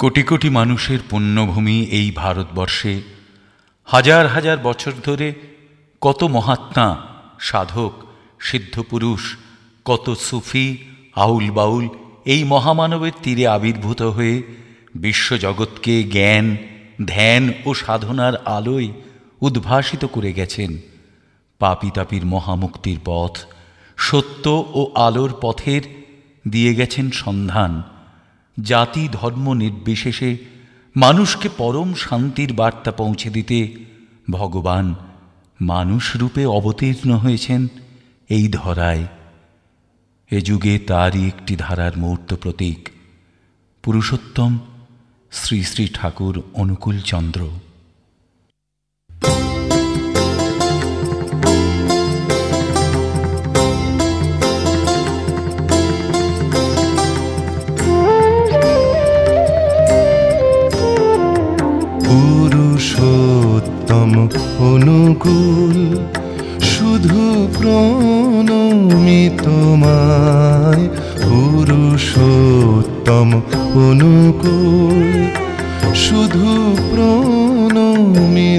কোটি কোটি মানুষের পুণ্যভূমি এই ভারতবর্ষে হাজার হাজার বছর ধরে কত মহাত্মা, সাধক, সিদ্ধপুরুষ, কত সুফি, আউল বাউল এই মহামানবের তীরে আবির্ভূত হয়ে বিশ্বজগৎকে জ্ঞান, ধ্যান ও সাধনার আলোয় উদ্ভাসিত করে গেছেন। পাপী তাপীর মহামুক্তির পথ, সত্য ও আলোর পথের দিয়ে গেছেন সন্ধান। জাতি ধর্ম নির্বিশেষে মানুষকে পরম শান্তির বার্তা পৌঁছে দিতে ভগবান মানুষ রূপে অবতীর্ণ হয়েছেন এই ধরায়। এ যুগে তারই একটি ধারার মূর্ত প্রতীক পুরুষোত্তম শ্রী শ্রী ঠাকুর অনুকূল চন্দ্র। পুরুষোত্তম অনুকূল শুধু প্রণমি তোমায়, পুরুষোত্তম অনুকূল শুধু প্রণমি